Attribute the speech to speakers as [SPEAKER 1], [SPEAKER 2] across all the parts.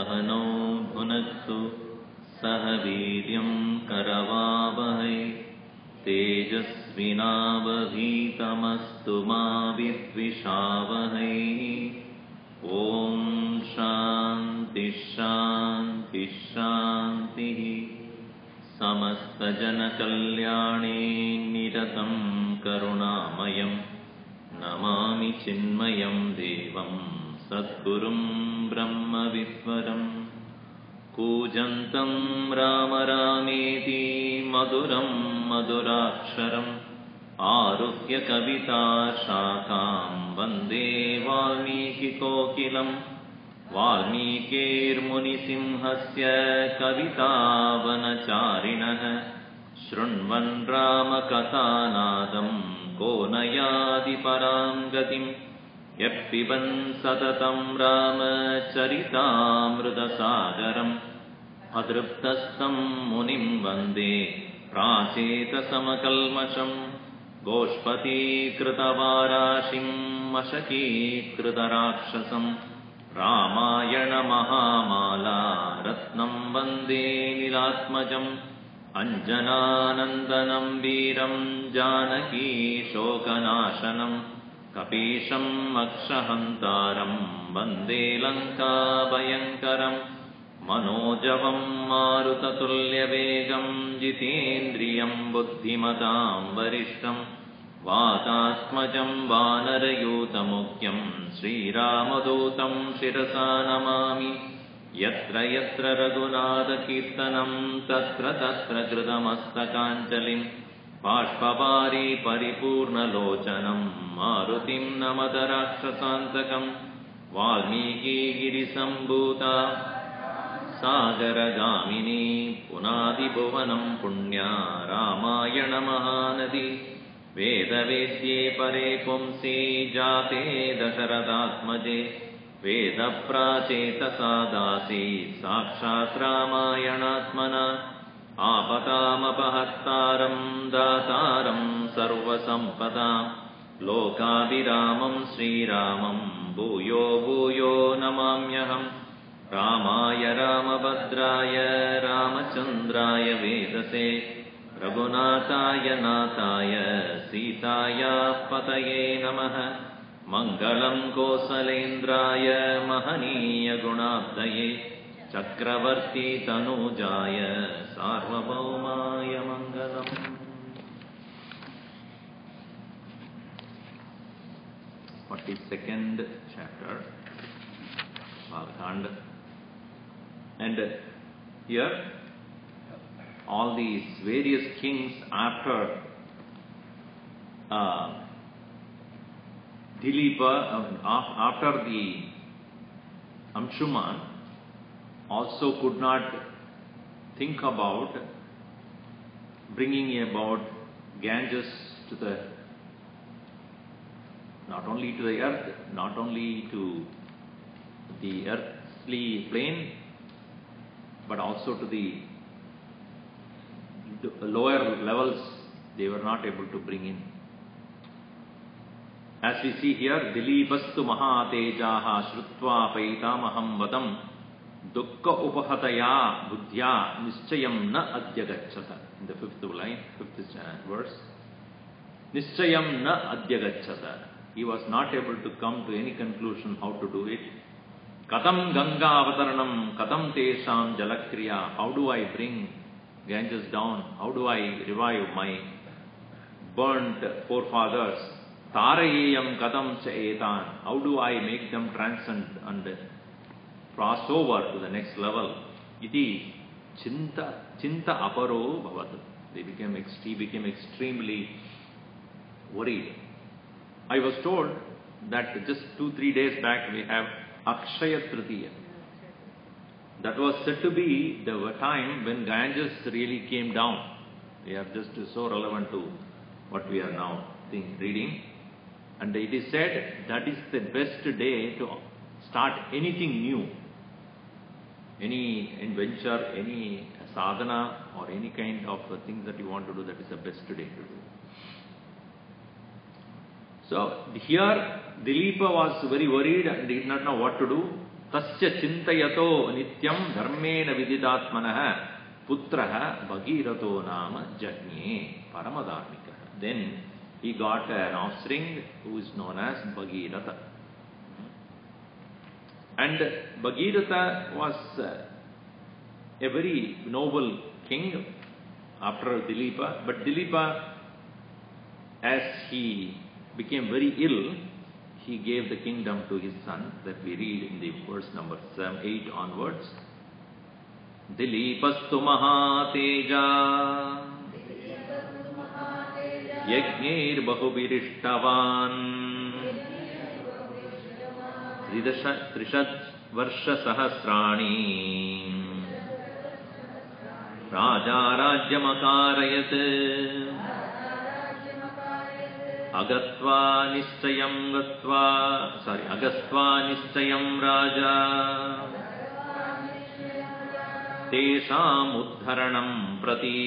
[SPEAKER 1] सहनौ भुनक्तु सह वीर्यं करवावहै तेजस्विनावधीतमस्तु मा विद्विषावहै। ॐ शान्ति शान्ति शान्तिः। समस्तजनकल्याणे निरतं करुणामयं नमामि चिन्मयं देवं सद्गुरुं ब्रह्मविद्वरम्। कूजन्तं राम रामेति मधुरं मधुराक्षरम् आरुह्य कविताशाखां वन्दे वाल्मीकिकोकिलम्। वाल्मीकिर्मुनिसिंहस्य कवितावनचारिणः शृण्वन् रामकथानादं को न याति परां गतिम्। यः पिबन् सततं रामचरितामृतसागरम् अतृप्तस्थं मुनिं वन्दे प्राचेतसमकल्मषम्। गोष्पतीकृतवाराशिं मशकीकृतराक्षसम् रामायणमहामाला रत्नं वन्दे नीलात्मजम्। अञ्जनानन्दनं वीरं जानकी शोकनाशनं कपीशम् अक्षहन्तारं वन्दे लङ्काभयङ्करम्। मनोजवं मारुततुल्यवेगं जितेन्द्रियं बुद्धिमतां वरिष्ठं वातात्मजं वानरयूतमुख्यं श्रीरामदूतं शिरसा नमामि। यत्र यत्र रघुनाथकीर्तनं तत्र तत्र कृतमस्तकाञ्जलिं बाष्पवारि परिपूर्णलोचनं मारुतिं नमत राक्षसान्तकम्। वाल्मीकिगिरिसम्भूता सागरगामिनी पुनादिभुवनं पुण्या रामायणमहानदी। वेदवेद्ये परे पुंसि जाते दशरथात्मजे वेदप्राचेतसा दासी साक्षात् रामायणात्मना। आपदामपहर्तारं दातारं सर्वसम्पदां लोकाभिरामं श्रीरामं भूयो भूयो नमाम्यहम्। रामाय रामभद्राय रामचन्द्राय वेदसे रघुनाथाय नाथाय सीताया पतये नमः। मङ्गलं कोसलेन्द्राय महनीय गुणाब्धये चक्रवर्ती तनूजाय सार्वभौमाय मङ्गलम्। 42nd chapter, Balakhand. And here all these various kings after Dilipa, after the Anshuman, also could not think about bringing about Ganges to the, not only to the earth, not only to the earthly plane, but also to the lower levels. They were not able to bring in. As we see here, Dilipastu Mahatejaha Shrutva Paitamaham Vadam Dukkha Upahataya Buddhya Nischayam Na Adyagachata. In the fifth line, fifth verse. Nischayam Na Adyagachata. He was not able to come to any conclusion how to do it. Katam Ganga Avataranam, Katam Tesham Jalakriya. How do I bring Ganges down? How do I revive my burnt forefathers? Tarayam Katam Chaetan. How do I make them transcend and cross over to the next level? Iti Chinta Aparo Bhavat. He became extremely worried. I was told that just 2-3 days back we have Akshaya Tritiya. That was said to be the time when Ganges really came down. We are just so relevant to what we are now reading. And it is said that is the best day to start anything new. Any adventure, any sadhana or any kind of things that you want to do, that is the best day to do. So here Dilipa was very worried and did not know what to do. tasya chintayato nityam dharmena vididatmanah putraha bhagirato nama jajne paramadharmika. Then he got an offspring who is known as Bhagiratha. And Bhagiratha was a very noble king after Dilipa. But Dilipa, as he became very ill, he gave the kingdom to his son, that we read in the verse number 8 onwards. Dilipastu mahateja yajñir bahubirishtavan trishad varsha sahasrani raja rajyamakarayat agatva nischayam raja tesham uddharanam prati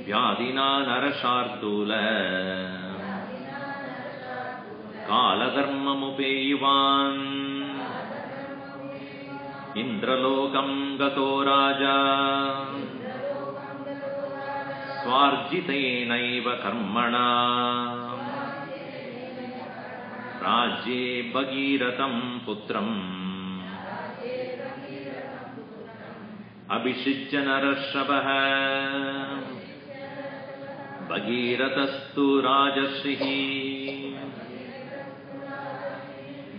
[SPEAKER 1] vyadina narashardula kaladharmamupeyivan indralokam gato raja swarjitenaiva karmana rajye bhagiratam putram abhishijya narashabah bhagiratastu rajarshih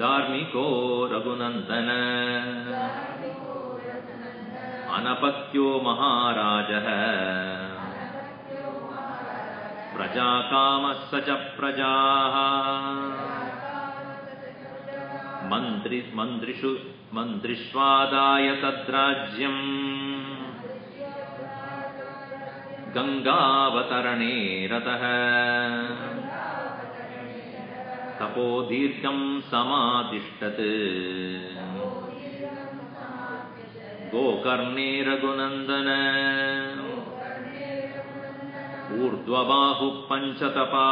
[SPEAKER 1] dharmiko raghunandana anapatyo maharajah prajakāmasya ca prajāः mandrishvādāya tadrajyam gangāvatarane ratah tapodhirgam samadishtat gokarne raghunandana urdhvabahu panchatapa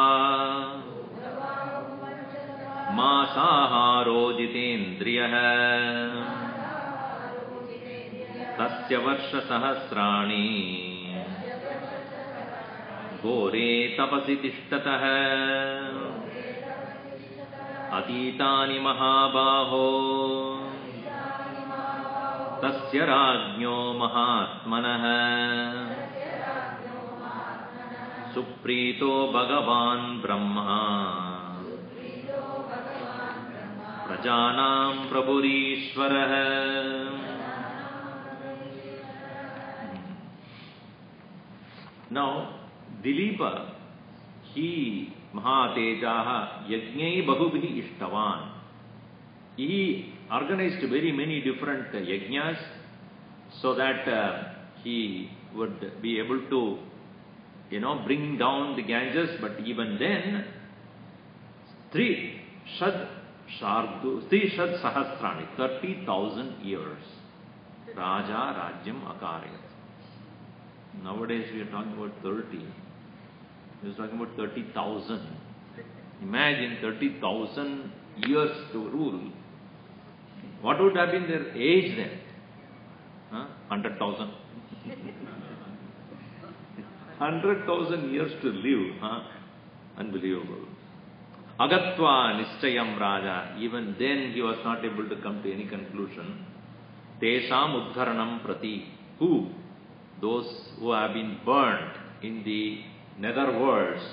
[SPEAKER 1] masaharo jitendriyah tasya varsha sahasrani gore tapasi tishtatah atitani mahabaho tasya rajño mahatmanah suprito bhagavan brahma prajanam prabhurishwarah. Now Dilipa, he Mahatejaha yajñai bahubhi ishtavan. He organized very many different yajñas so that he would be able to bring down the Ganges, but even then, Trishad Sahasrani, 30,000 years, Raja Rajyam Akarayat. Nowadays we are talking about 30. He was talking about 30,000. Imagine 30,000 years to rule. What would have been their age then? 100,000. 100,000 years to live. Unbelievable. Agatva nischayam raja. Even then he was not able to come to any conclusion. Tesham uddharanam prati. Who? Those who have been burnt in the nether worlds.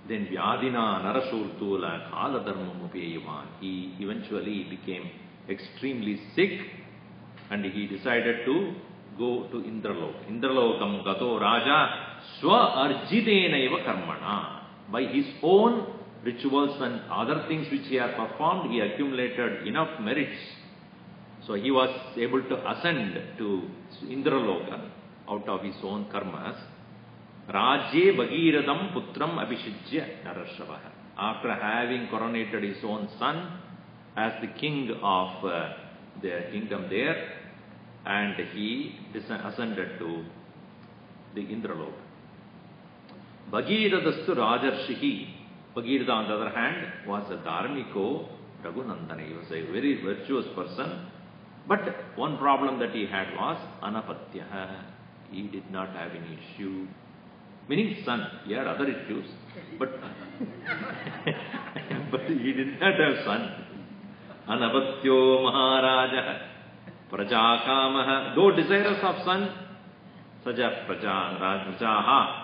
[SPEAKER 1] Then Vyadina Narashurtula Kaladharmamupeyivan. He eventually became extremely sick and he decided to go to Indralok. Indralokam gato raja swa arjitenaiva karmana. By his own rituals and other things which he had performed, he accumulated enough merits. So he was able to ascend to Indraloka out of his own karmas. Rajye Bhagiratham Putram Abhishijya Narashavah. After having coronated his own son as the king of the kingdom there, and he ascended to the Indraloka. Bhagirathasthu Rajarshihi Bhagirath, on the other hand, was a Dharmiko Raghunandana. He was a very virtuous person. But one problem that he had was Anapatyaha. He did not have any issue. Meaning son. He had other issues. But, but he did not have son. Anapatyo Maharaja Prajakamaha. Though desirous of son, Saja Prajaha.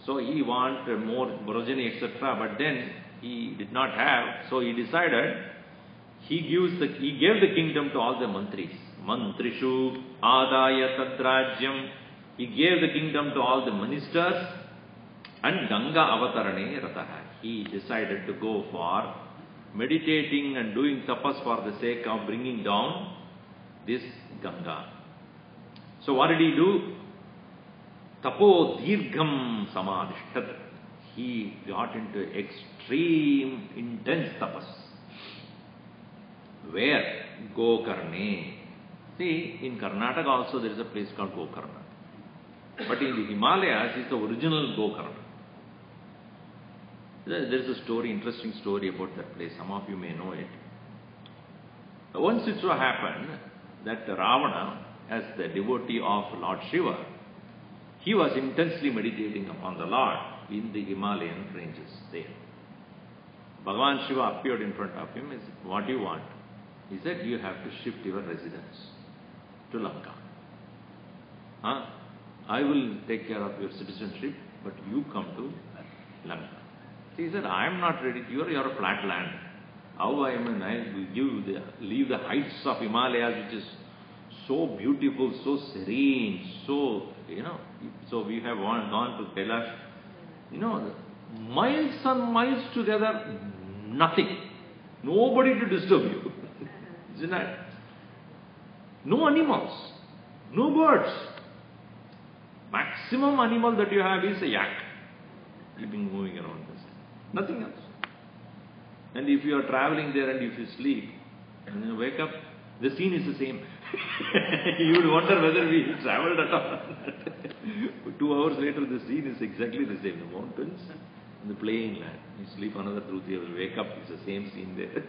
[SPEAKER 1] So he wanted more progeny, etc. But then he did not have. So he decided, he gave the kingdom to all the mantris. Mantrishu Adaya Tadrajyam. He gave the kingdom to all the ministers. And Ganga Avatarane Rataha. He decided to go for meditating and doing tapas for the sake of bringing down this Ganga. So what did he do? Tapo Dirgham Samadhishtat. He got into extreme, intense tapas. Where? Gokarne. See, in Karnataka also there is a place called Gokarna. But in the Himalayas, it's the original Gokarna. There is a story, interesting story about that place. Some of you may know it. Once it so happened that Ravana, as the devotee of Lord Shiva, he was intensely meditating upon the Lord in the Himalayan ranges there. Bhagavan Shiva appeared in front of him and said, "What do you want?" He said, "You have to shift your residence to Lanka. I will take care of your citizenship, but you come to Lanka." He said, "I am not ready. You are a flat land. How I will leave the heights of Himalayas, which is so beautiful, so serene, so, so we have gone to Kailash, miles and miles together, nothing. Nobody to disturb you. Isn't that? No animals, no birds. Maximum animal that you have is a yak. You've been moving around this. Nothing else. And if you are traveling there and if you sleep, and you wake up, the scene is the same. You would wonder whether we traveled at all. 2 hours later, the scene is exactly the same. The mountains and the plain land. You sleep another 2 3 hours, wake up, it's the same scene there.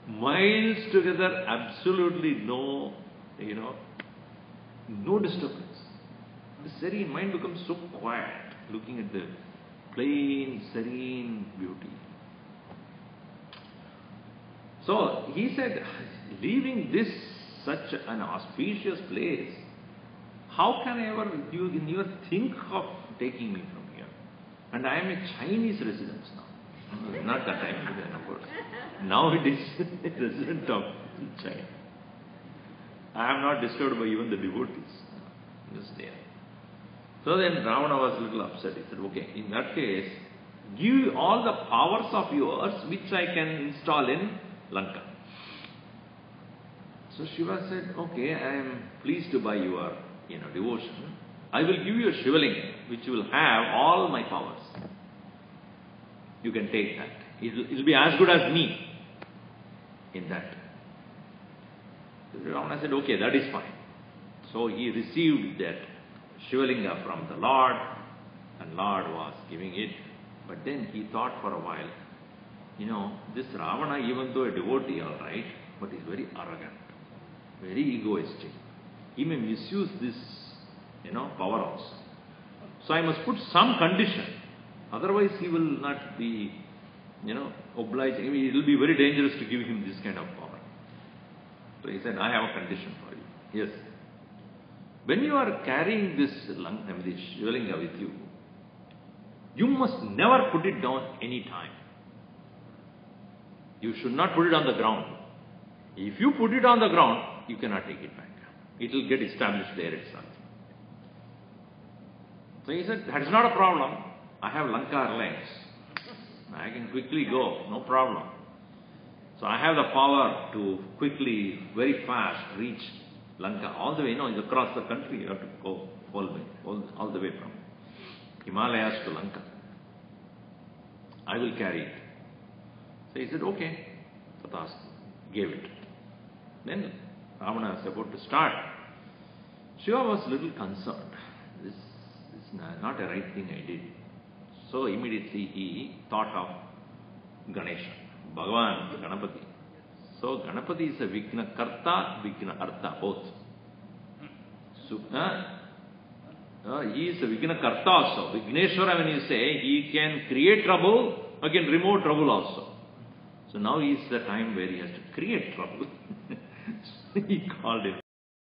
[SPEAKER 1] Miles together, absolutely no, no disturbance. The serene mind becomes so quiet, looking at the plain, serene beauty. So he said, leaving this such an auspicious place, how can I ever you think of taking me from here? And I am a Chinese resident now. Not that time, then of course. Now it is a resident of China. I am not disturbed by even the devotees. Just there. So then Ravana was a little upset. He said, "Okay, in that case, give all the powers of yours which I can install in Lanka." So Shiva said, "Okay, I am pleased to buy your devotion. I will give you a Shivalinga which will have all my powers. You can take that. It will be as good as me in that." Ravana said, "Okay, that is fine." So he received that Shivalinga from the Lord, and Lord was giving it. But then he thought for a while, this Ravana, even though a devotee, all right, but he's very arrogant, very egoistic. He may misuse this, power also. So I must put some condition. Otherwise he will not be, obliged. It will be very dangerous to give him this kind of power. So he said, "I have a condition for you." Yes. When you are carrying this Shivalinga with you, you must never put it down any time. You should not put it on the ground. If you put it on the ground, you cannot take it back. It will get established there itself. So he said, "That is not a problem. I have Lanka Airlines. I can quickly go, no problem. So I have the power to quickly, very fast reach Lanka. All the way, across the country you have to go all the way from Himalayas to Lanka. I will carry it." So he said, "Okay." Tathastu. Gave it. Then Ravana was about to start. Shiva was a little concerned. This is not a right thing I did. So immediately he thought of Ganesha, Bhagavan, Ganapati. So Ganapati is a Vigna Karta, Vigna Artha, both. So, he is a Vigna Karta also. Vigneshwara, when you say, he can create trouble, or can remove trouble also. So now is the time where he has to create trouble. He called him